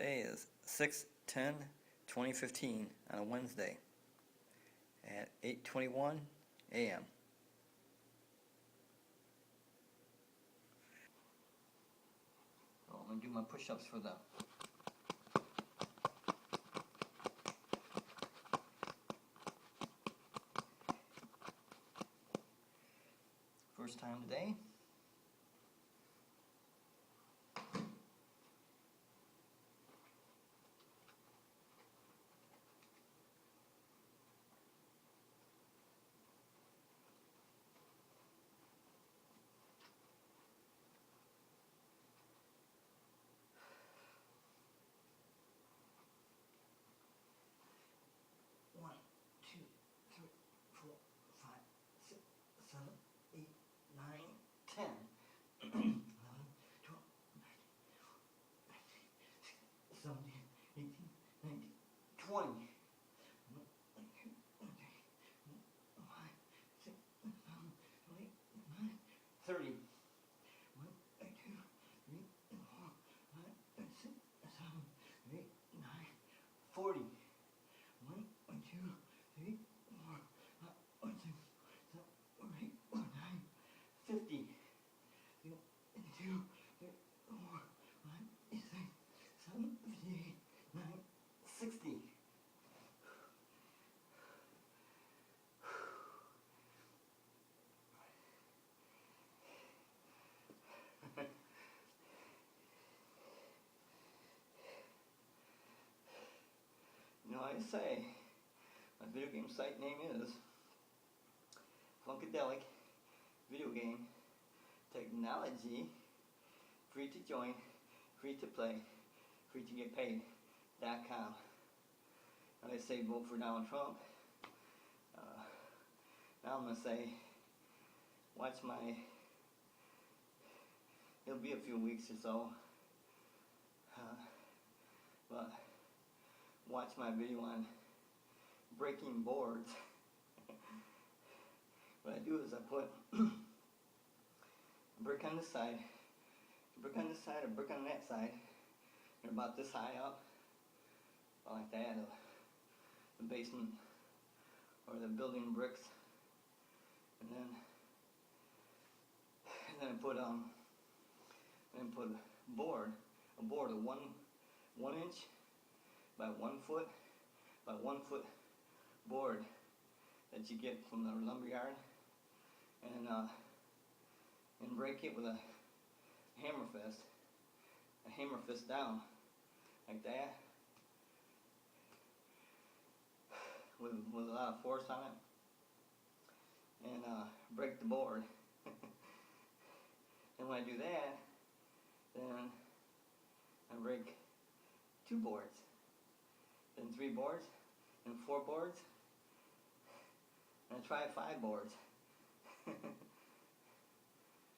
Today is 6/10/2015 on a Wednesday at 8:21 a.m. So I'm going to do my push-ups for the first time today. One, two, three, 4, 5, 6, 7, 8, 9, 10, 11, 12, 17, 18, 19, 20. 30. 1, 2, 3, 4, 5, 6, 7, 8, 9, 40. 1, 2, 3, 4, 5, 6, 7, 8, 9, 50. 1, 2, 3, 4, 5, 6, 7, 8, 9, 60. You know, I say, my video game site name is Funkadelic Video Game Technology, free to join, free to play, free to get paid.com. And I say vote for Donald Trump. Now I'm going to say, watch my, it'll be a few weeks or so, but watch my video on breaking boards. What I do is I put a brick on this side, a brick on this side, a brick on that side. They're about this high up, about like that, the basement or the building bricks, and then I put a board of 1 inch by 1 foot by 1 foot board that you get from the lumberyard, and break it with a hammer fist down like that, with a lot of force on it, and break the board. And when I do that, then I break 2 boards, then 3 boards, and 4 boards, and I try 5 boards.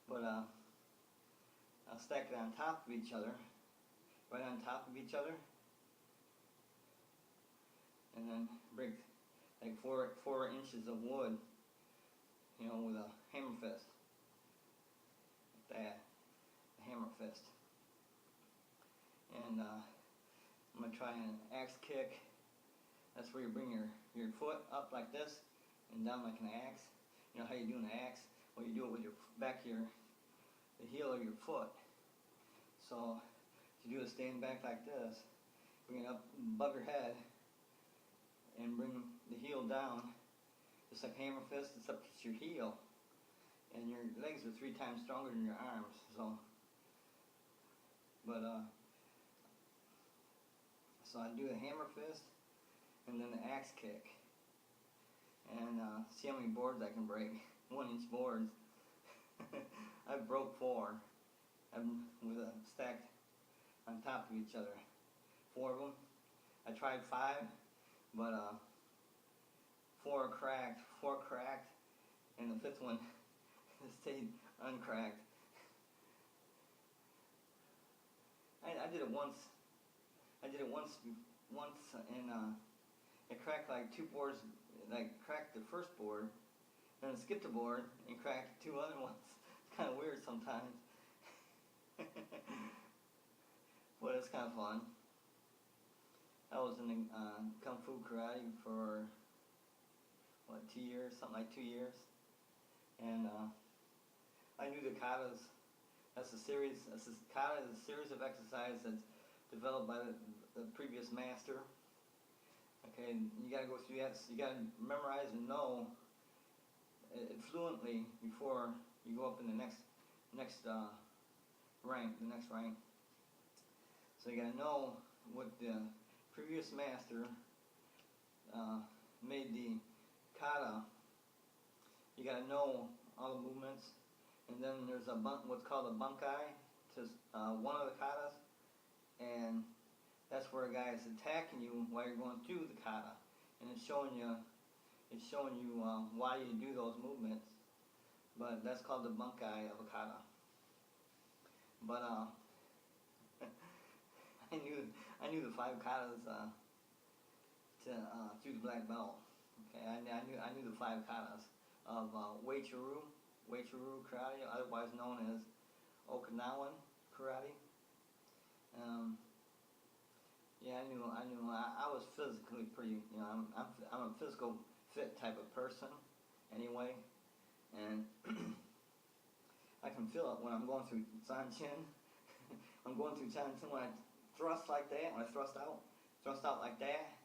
But I'll stack it on top of each other, right on top of each other, and then break like 4 inches of wood, you know, with a hammer fist, like that, a hammer fist. And I'm going to try an axe kick. That's where you bring your foot up like this and down like an axe. You know how you do an axe? Well, you do it with your back here, the heel of your foot. So you do a stand back like this, bring it up above your head, and bring the heel down, just like hammer fist, it's up to your heel. And your legs are 3 times stronger than your arms. So, so I do the hammer fist and then the axe kick, and see how many boards I can break. 1 inch boards. I broke 4. With a stacked on top of each other. 4 of them. I tried 5, but 4 cracked, and the 5th one stayed uncracked. I did it once. And it cracked like 2 boards. Like cracked the first board, then I skipped a board and cracked 2 other ones. It's kind of weird sometimes. But it's kind of fun. I was in the Kung Fu Karate for, 2 years, something like 2 years. And I knew the katas. Kata is a series of exercises that's developed by the previous master. Okay, and you got to go through that. So you got to memorize and know it fluently before you go up in the next rank. So you got to know what the previous master made the kata. You got to know all the movements, and then there's what's called a bunkai to one of the katas, and that's where a guy is attacking you while you're going through the kata, and it's showing you why you do those movements. But that's called the bunkai of a kata. But I knew the 5 katas through the black belt. Okay, I knew the 5 katas of Wei-Churu Karate, otherwise known as Okinawan Karate. Yeah, I knew. I was physically pretty. I'm a physical fit type of person, anyway, and I can feel it when I'm going through Zanchin. I'm going through Zanchin when I thrust like that. When I thrust out like that,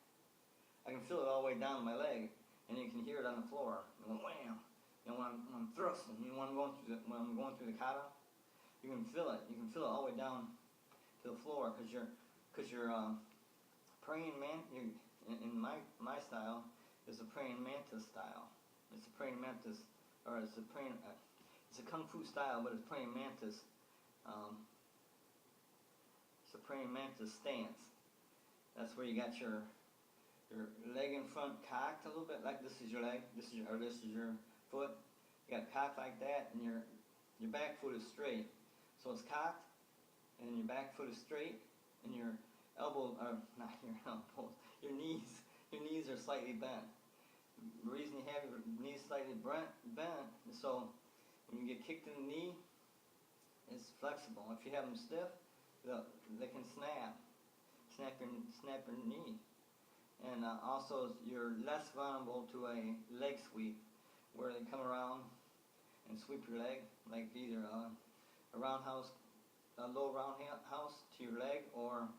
I can feel it all the way down my leg, and you can hear it on the floor. Going wham. When I'm thrusting, when I'm going through the kata, you can feel it. You can feel it all the way down to the floor because you're praying in my style is a praying mantis style. It's a praying mantis, or it's a kung fu style, but it's praying mantis. It's a praying mantis stance. That's where you got your leg in front cocked a little bit, like this is your leg, this is your foot. You got cocked like that, and your back foot is straight. So it's cocked, and your back foot is straight, and your your knees are slightly bent. The reason you have your knees slightly bent is so when you get kicked in the knee, it's flexible. If you have them stiff, they can snap your knee. And also, you're less vulnerable to a leg sweep, where they come around and sweep your leg, like either a low roundhouse to your leg, or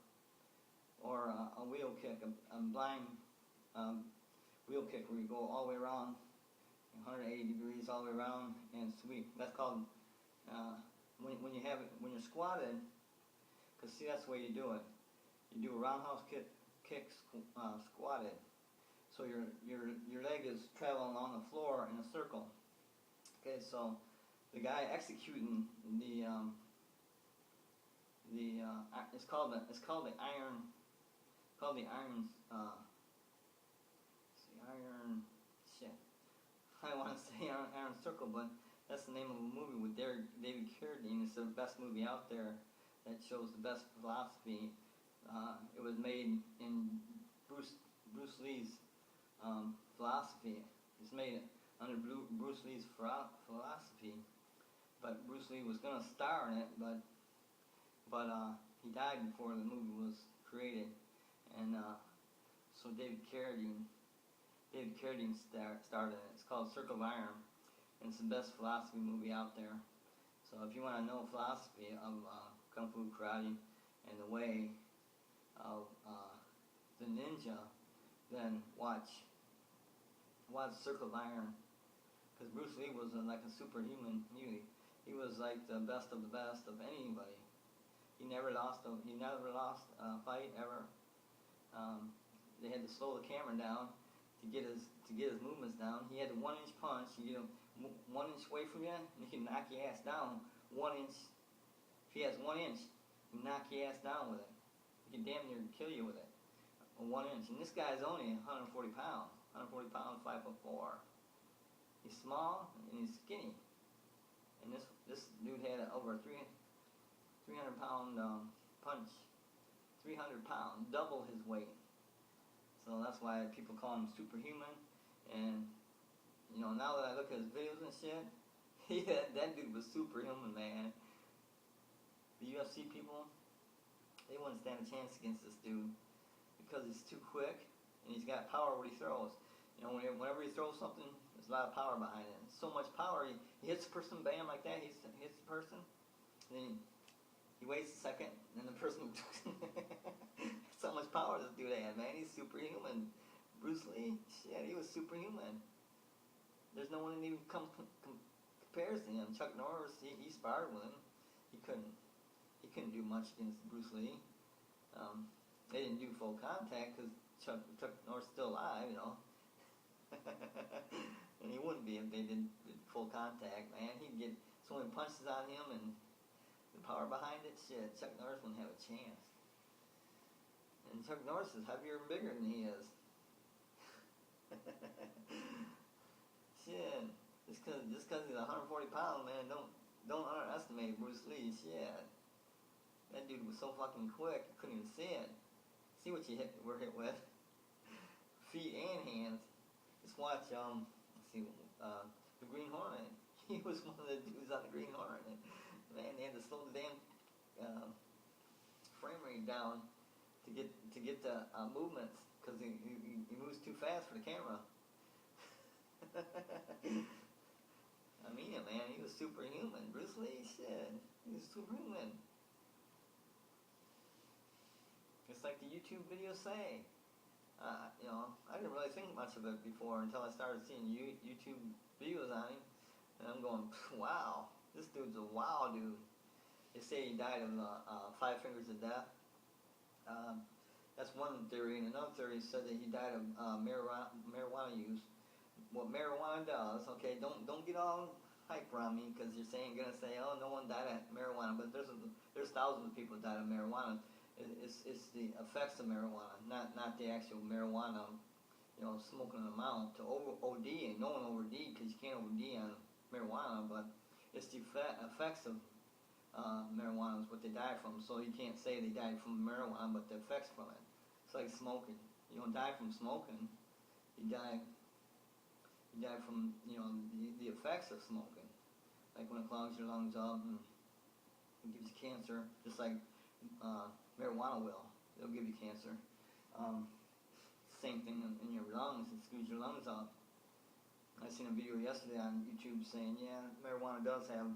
a wheel kick, a blind wheel kick where you go all the way around, 180 degrees all the way around and sweep. That's called when you're squatted. Cause see, that's the way you do it. You do a roundhouse kick squatted. So your leg is traveling along the floor in a circle. Okay, so the guy executing it's called the iron I want to say Iron Circle, but that's the name of a movie with David Carradine. It's the best movie out there that shows the best philosophy. It was made in Bruce Lee's philosophy. It's made under Bruce Lee's philosophy, but Bruce Lee was going to star in it, but he died before the movie was created, and so David Carradine starred in it. It's called Circle of Iron, and it's the best philosophy movie out there. So if you want to know philosophy of Kung Fu Karate and the way of the ninja, then watch Circle of Iron, because Bruce Lee was like a superhuman. He was like the best of anybody. He never lost a fight ever. They had to slow the camera down to get his movements down. He had a 1-inch punch. You get him 1 inch away from you, and he can knock your ass down 1 inch. If he has 1 inch, he can knock your ass down with it. He can damn near kill you with it. 1 inch. And this guy's only 140 pounds. 5'4". He's small and he's skinny. And this dude had over a 300 pound punch. 300 pounds, double his weight. So that's why people call him superhuman. And now that I look at his videos and shit, that dude was superhuman, man. The UFC people, they wouldn't stand a chance against this dude. If because he's too quick and he's got power what he throws. You know, whenever he throws something, there's a lot of power behind it. And so much power, he hits the person, bam, like that. He hits the person, then he waits a second, and then the person. So much power this dude had, man. He's superhuman. Bruce Lee, shit, he was superhuman. There's no one that even compares to him. Chuck Norris, he sparred with him. He couldn't do much against Bruce Lee. They didn't do full contact because Chuck Norris is still alive, you know. And he wouldn't be if they did full contact, man. He'd get so many punches on him and the power behind it, shit, Chuck Norris wouldn't have a chance. And Chuck Norris is heavier and bigger than he is. Shit, just cause he's 140 pounds, man, don't underestimate Bruce Lee, shit. That dude was so fucking quick, you couldn't even see it. See what were hit with. Feet and hands. Just watch, the Green Hornet. He was one of the dudes on the Green Hornet. Man, they had to slow the damn frame rate down to get the movements because he moves too fast for the camera. I mean it, man. He was superhuman. Bruce Lee, shit, he was superhuman. It's like the YouTube videos say. You know, I didn't really think much of it before until I started seeing YouTube videos on him, and I'm going, wow, this dude's a wow dude. They say he died of 5 fingers of death. That's one theory, and another theory said that he died of marijuana use. What marijuana does, okay, don't get all hype around me because you're gonna say, oh, no one died of marijuana, but there's thousands of people that died of marijuana. It's the effects of marijuana, not the actual marijuana, you know, smoking an amount to OD. And no one OD because you can't OD on marijuana, but it's the effects of marijuana is what they die from. So you can't say they died from marijuana, but the effects from it. It's like smoking. You don't die from smoking. You die from, you know, the effects of smoking. Like when it clogs your lungs up and it gives you cancer, just like marijuana will. It'll give you cancer. Same thing in your lungs. It screws your lungs up. I seen a video yesterday on YouTube saying, yeah, marijuana does have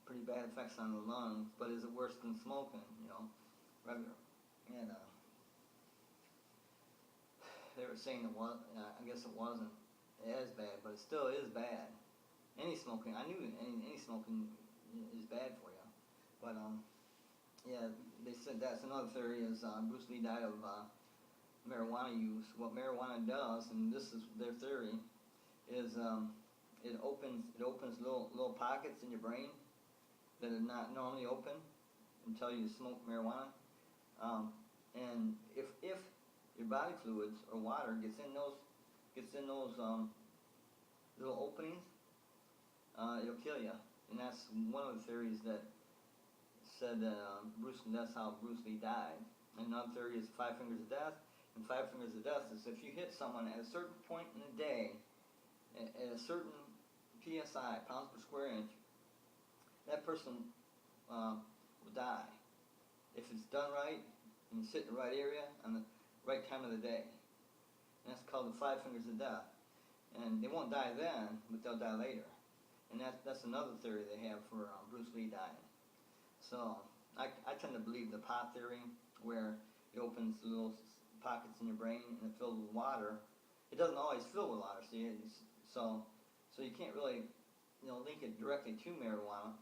pretty bad effects on the lungs, but is it worse than smoking? You know, regular. And they were saying it was. I guess it wasn't as bad, but it still is bad. Any smoking, I knew any smoking is bad for you, but yeah, they said that's another theory is Bruce Lee died of marijuana use. What marijuana does, and this is their theory, is it opens little pockets in your brain that are not normally open until you smoke marijuana. And if your body fluids or water gets in those little openings, it'll kill you. And that's one of the theories that said that that's how Bruce Lee died. And another theory is 5 fingers of death. And 5 fingers of death is if you hit someone at a certain point in the day, at a certain PSI, pounds per square inch, that person will die. If it's done right, and you sit in the right area, on the right time of the day. And that's called the 5 fingers of death. And they won't die then, but they'll die later. And that's another theory they have for Bruce Lee dying. So, I tend to believe the pot theory, where it opens little pockets in your brain and it fills with water. It doesn't always fill with water, see? So you can't really, you know, link it directly to marijuana,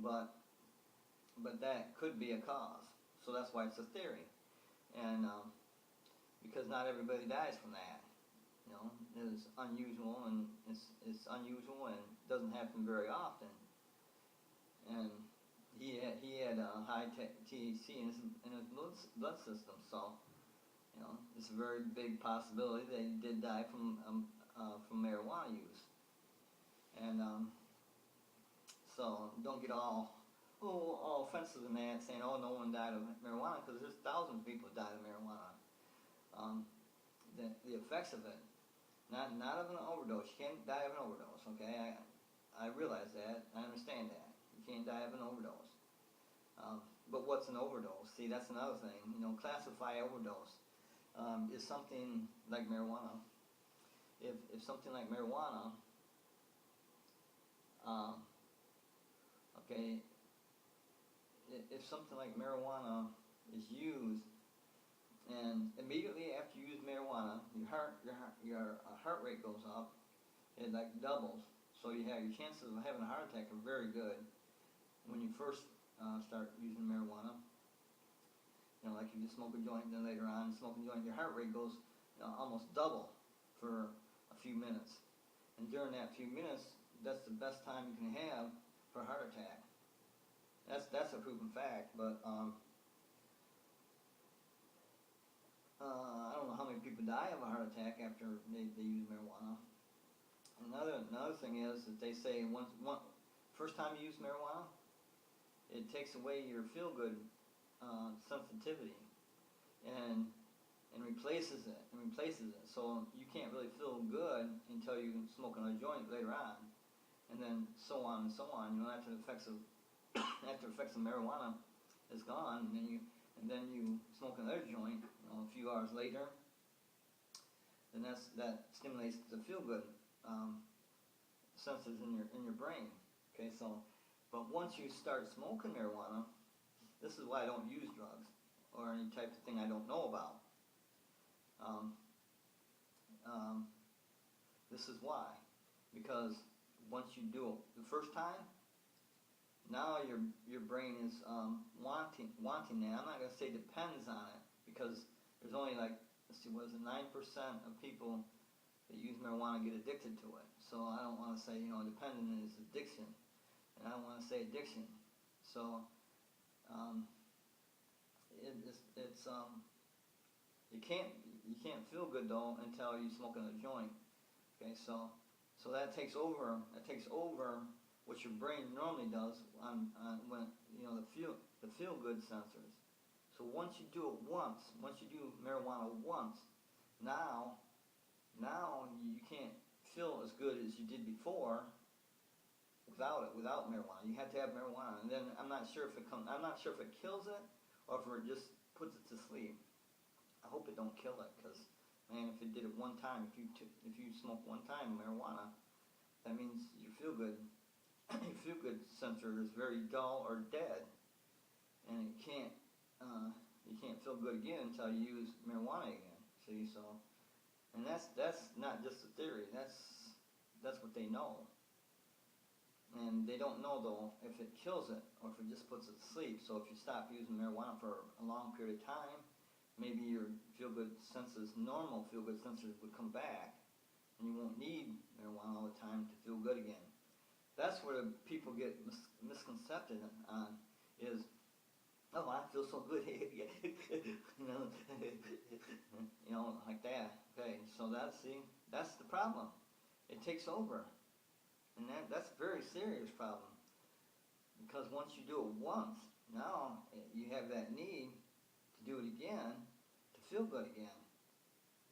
but that could be a cause. So that's why it's a theory. And because not everybody dies from that. You know, it's unusual, and it's unusual and doesn't happen very often. And he had high THC in his blood system, so you know it's a very big possibility that he did die from marijuana use. And so don't get all offensive in that, saying, oh, no one died of marijuana, because there's thousands of people died of marijuana. The effects of it, not of an overdose. You can't die of an overdose, okay? I realize that. I understand that. You can't die of an overdose. but what's an overdose? See, that's another thing. You know, classify overdose. Is something like marijuana. If something like marijuana, um, okay, if something like marijuana is used, and immediately after you use marijuana, your heart rate goes up. It like doubles. So you have your chances of having a heart attack are very good when you first start using marijuana. You know, like if you smoke a joint, then later on smoke a joint, your heart rate goes almost double for a few minutes. And during that few minutes, that's the best time you can have for a heart attack. That's a proven fact. But I don't know how many people die of a heart attack after they use marijuana. Another thing is that they say first time you use marijuana, it takes away your feel good sensitivity and replaces it. So you can't really feel good until you smoke another joint later on, and then so on and so on. You know, after the effects of marijuana is gone, and then you smoke another joint. You know, a few hours later, then that stimulates the feel good senses in your brain. Okay, so but once you start smoking marijuana, this is why I don't use drugs or any type of thing I don't know about. This is why, because once you do it the first time, now your brain is wanting that. I'm not going to say depends on it, because there's only like, let's see, what is it, 9% of people that use marijuana get addicted to it. So I don't want to say, you know, dependent is addiction, and I don't want to say addiction. So you can't feel good though until you smoke another joint. Okay, so that takes over what your brain normally does on when you know the feel good sensors. So once you do marijuana once, now you can't feel as good as you did before without marijuana. You have to have marijuana, and then I'm not sure if it kills it or if it just puts it to sleep. I hope it don't kill it, because man, if it did it one time, if you smoke one time marijuana, that means your feel good sensor is very dull or dead, and you can't feel good again until you use marijuana again. See, so, and that's not just a theory. That's what they know, and they don't know though if it kills it or if it just puts it to sleep. So if you stop using marijuana for a long period of time, maybe your normal feel good sensors would come back, and you won't need marijuana all the time to feel good again. That's where the people get misconcepted on, is, oh, I feel so good, you know, like that. Okay, so that's the problem. It takes over, and that's a very serious problem, because once you do it once, now you have that need to do it again to feel good again,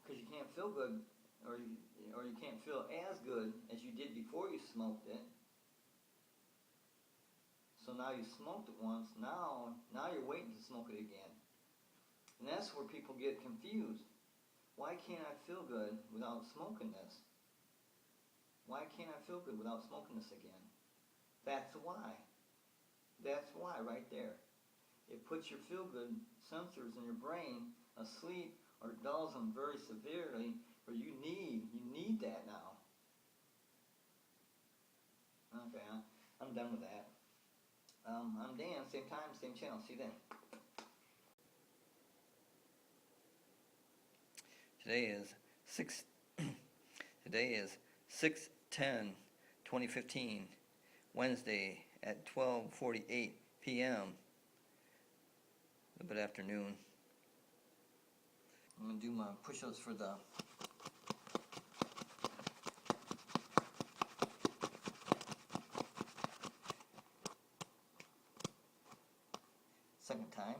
because you can't feel good, or you can't feel as good as you did before you smoked it. So now you smoked it once, now you're waiting to smoke it again. And that's where people get confused. Why can't I feel good without smoking this? Why can't I feel good without smoking this again? That's why. That's why right there. It puts your feel good sensors in your brain asleep or dulls them very severely, where you need that now. Okay, I'm done with that. I'm Dan, same time, same channel. See you then. Today is 6/10/2015, Wednesday at 12:48 p.m. A bit afternoon. I'm gonna do my push-ups for the second time.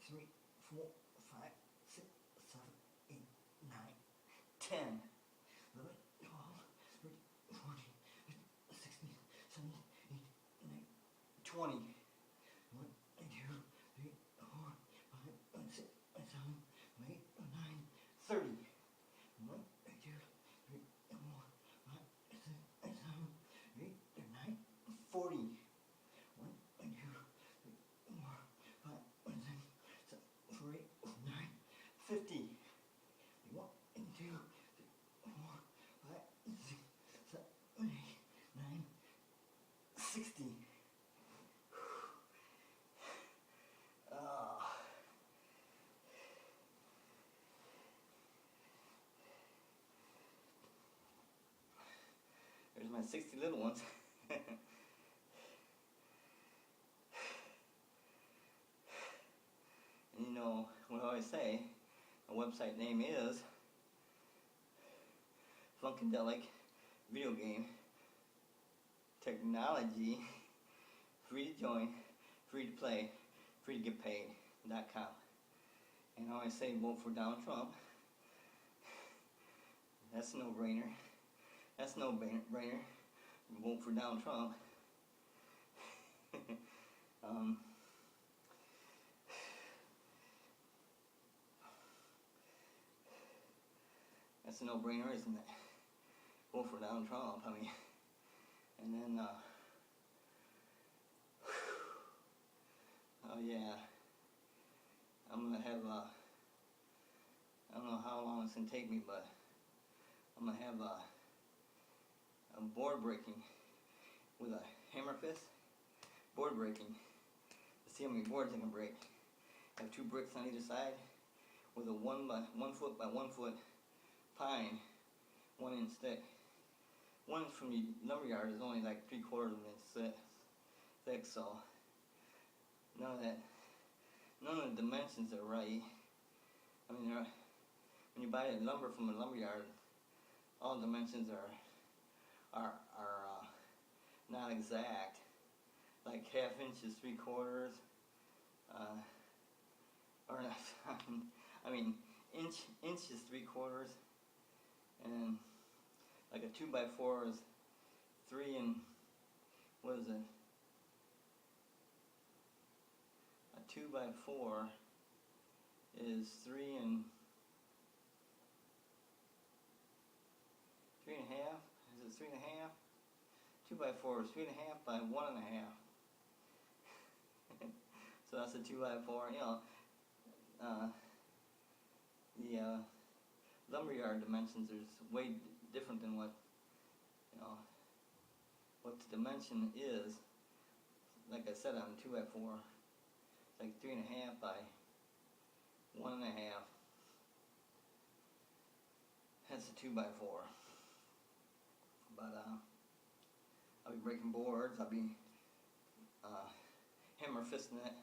3, 4, 5, 6, 7, 8, 9, 10, 11, 12, 13, 14, 15, 16, 17, 18, 19, 20. 1, 2, 3, 4, 5, 6, 7, 8, 9, 30. 1, 2, 3, 4, 5, 6, 7, 8, 9, 40. 1, 2, 3, 4, 5, 6, 7, 8, 9, 50. 1, 2, 3, 4, 5, 6, 7, 8, 9, 60. There's my 60 little ones. And you know what I always say, my website name is Funkadelic Video Game Technology, free to join, free to play, free to get paid.com. And I always say vote for Donald Trump. That's a no-brainer. That's no brainer. Vote for Donald Trump. That's a no-brainer, isn't it? Vote for Donald Trump. I mean, and then, oh yeah, I'm gonna have I don't know how long it's gonna take me, but I'm gonna have a board breaking with a hammer fist. Board breaking to see how many boards I can break. I have 2 bricks on either side with a 1 foot by 1 foot pine, 1 inch thick. 1 inch from the lumberyard is only like 3/4 of an inch thick, so none of the dimensions are right. I mean, when you buy lumber from a lumberyard, all dimensions are not exact. Like 1/2 inches, 3/4, or not. I mean, inches 3/4, and like a 2x4 is 3 and what is it? A 2x4 is 3 and 3.5. Is it 3.5? 2x4 is 3.5 by 1.5. So that's a 2x4. You know, the lumberyard dimensions is way different than what what the dimension is. Like I said, on 2x4, it's like 3.5 by 1.5. That's a 2x4. But I'll be breaking boards. I'll be hammer fisting it,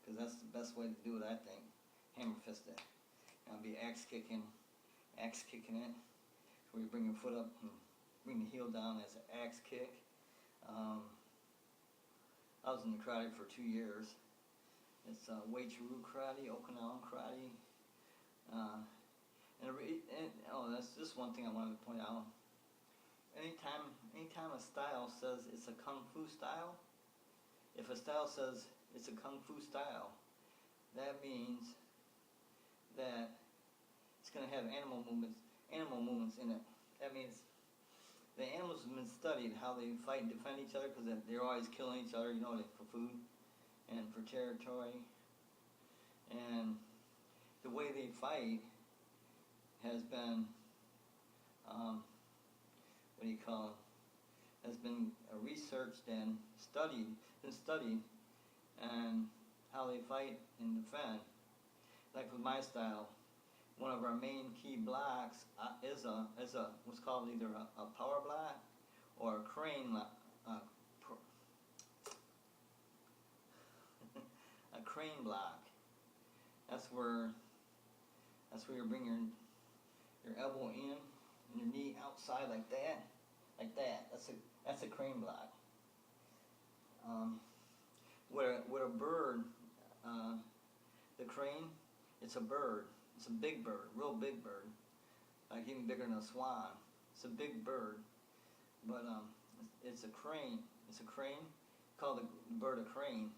because that's the best way to do it, I think. Hammer fist it. I'll be axe kicking it. Where you bring your foot up and bring the heel down as an axe kick. I was in the karate for 2 years. It's Wei-Churu karate, Okinawan karate. That's just one thing I wanted to point out. Anytime a style says it's a kung fu style, if a style says it's a kung fu style, that means that it's going to have animal movements in it. That means the animals have been studied, how they fight and defend each other, because they're always killing each other, you know, for food and for territory. And the way they fight has been, has been researched and studied, and how they fight and defend. Like with my style, one of our main key blocks is what's called either a power block or a crane a crane block. That's where you bring your elbow in and your knee outside like that. That's a crane block. With a bird, the crane, it's a bird. It's a big bird, real big bird, like even bigger than a swan. It's a big bird, but it's a crane. It's a crane called the bird a crane.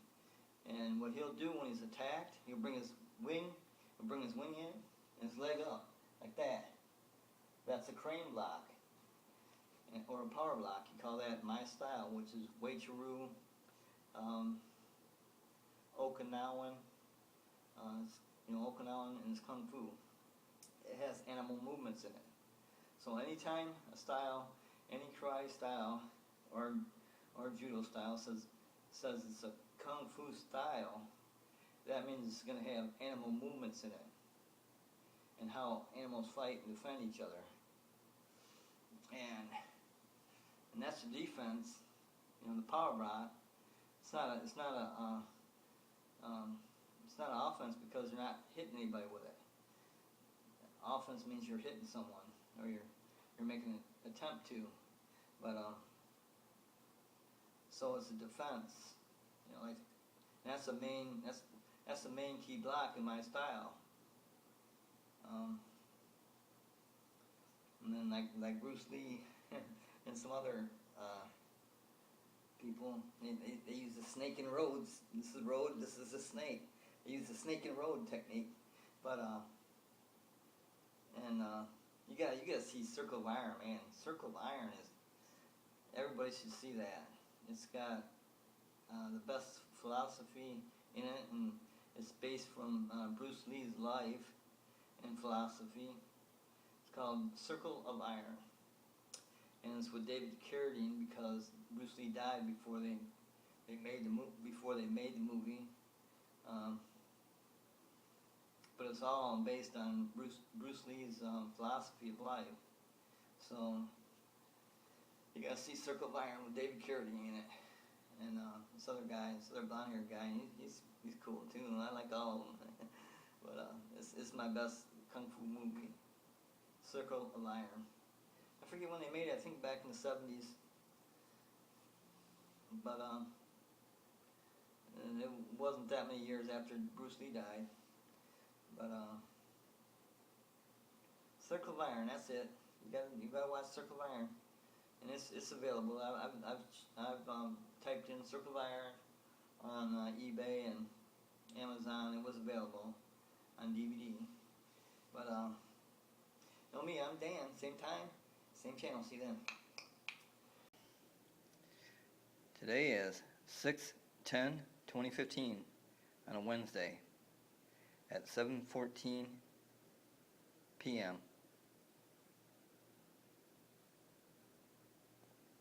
And what he'll do when he's attacked, he'll bring his wing in and his leg up like that. That's a crane block, or a power block. You call that my style, which is Wei-Churu, Okinawan. Okinawan and it's Kung Fu. It has animal movements in it. So anytime a style, any karate style or judo style says it's a Kung Fu style, that means it's going to have animal movements in it and how animals fight and defend each other. And that's the defense. The power block. It's not an offense because you're not hitting anybody with it. Offense means you're hitting someone or you're making an attempt to. But so it's a defense. That's the main key block in my style. And then like Bruce Lee and some other people, they use the snake and roads. This is road. This is a snake. They use the snake and road technique, but you gotta see Circle of Iron, man. Circle of Iron is, everybody should see that. It's got the best philosophy in it, and it's based from Bruce Lee's life and philosophy. It's called Circle of Iron, and it's with David Carradine because Bruce Lee died before they made the movie. But it's all based on Bruce Lee's philosophy of life. So you gotta see Circle of Iron with David Carradine in it, and this other blonde-haired guy. He's cool too. I like all of them. But it's my best kung fu movie, Circle of Iron. I forget when they made it. I think back in the 70s. But and it wasn't that many years after Bruce Lee died. But Circle of Iron, that's it. You gotta watch Circle of Iron, and it's available. I've typed in Circle of Iron on eBay and Amazon. It was available on DVD. But know me, I'm Dan. Same time, same channel. See you then. Today is 6/10/2015 on a Wednesday at 7:14 p.m.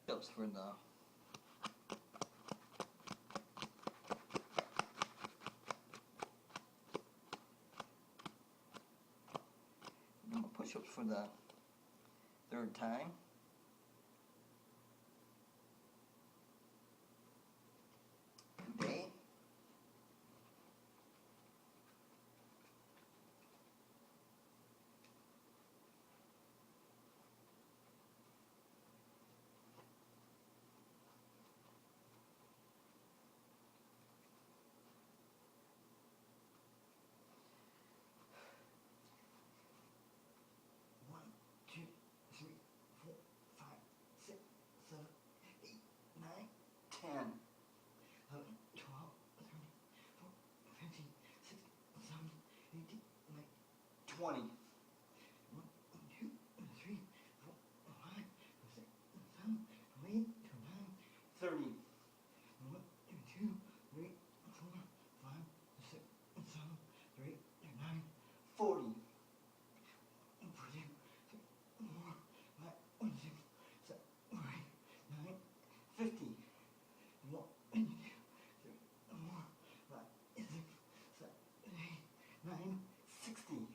Push-ups for the push-ups for the third time. Today. Twenty. 1, 2, 3, 4, 5, 6, 7, 8, 9, 30. 1, 2, 3, 4, 5, 6, 7, 8, 9, 40. 50. 1, 2, 3, 4, 5, 6, 7, 8, 9, 60.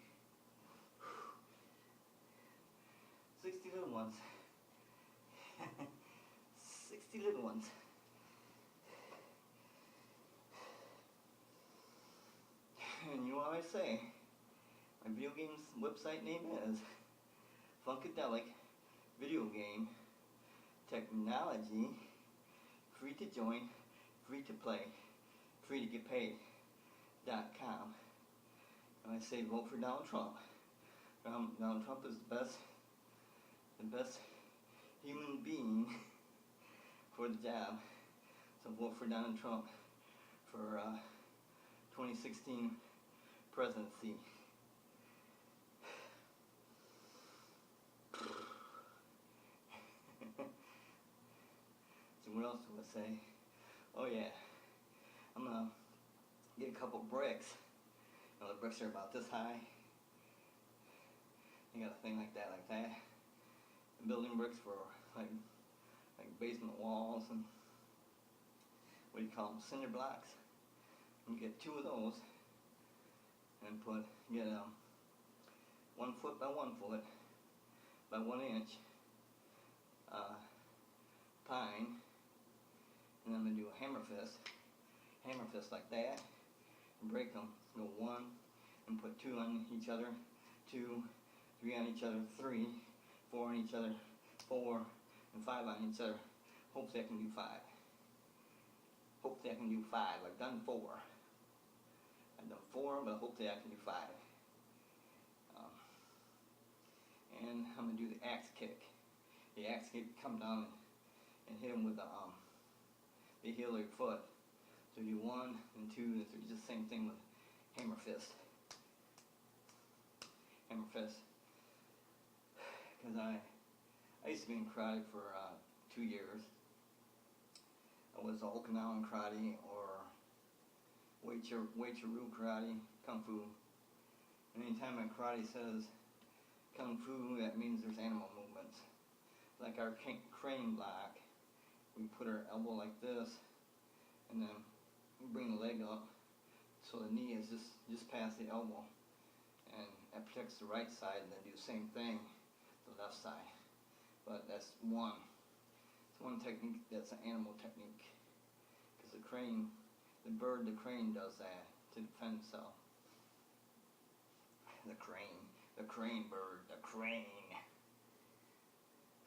60 little ones. 60 little ones. And you know what I say? My video game's website name is Funkadelic Video Game Technology. Free to join, free to play, free to get paid.com. And I say vote for Donald Trump. Donald Trump is the best human being for the job. So vote for Donald Trump for 2016 presidency. So what else do I say? Oh yeah, I'm gonna get a couple bricks. You know, the bricks are about this high. You got a thing like that, building bricks for like basement walls and what do you call them, cinder blocks. You get 2 of those and get 1 foot by 1 foot by 1 inch pine, and I'm gonna do a hammer fist like that, and break them. Go 1 and put 2 on each other, 2, 3 on each other, 3, 4 on each other, 4, and 5 on each other. Hopefully I can do 5. Hopefully I can do 5. I've done 4. I've done 4, but hopefully I can do 5. And I'm gonna do the axe kick. The axe kick, come down and hit him with the heel of your foot. So you do 1 and 2 and 3. Just the same thing with hammer fist. Hammer fist. Because I used to be in karate for 2 years. I was Okinawan karate or Wei-Churu karate, kung fu. And anytime in karate says kung fu, that means there's animal movements. Like our crane block, we put our elbow like this, and then we bring the leg up, so the knee is just past the elbow, and that protects the right side, and then do the same thing to the left side. But that's one. It's one technique that's an animal technique, because the crane does that to defend itself. The crane bird, the crane.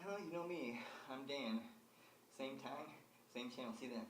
Well, you know me, I'm Dan. Same time, same channel. See you then.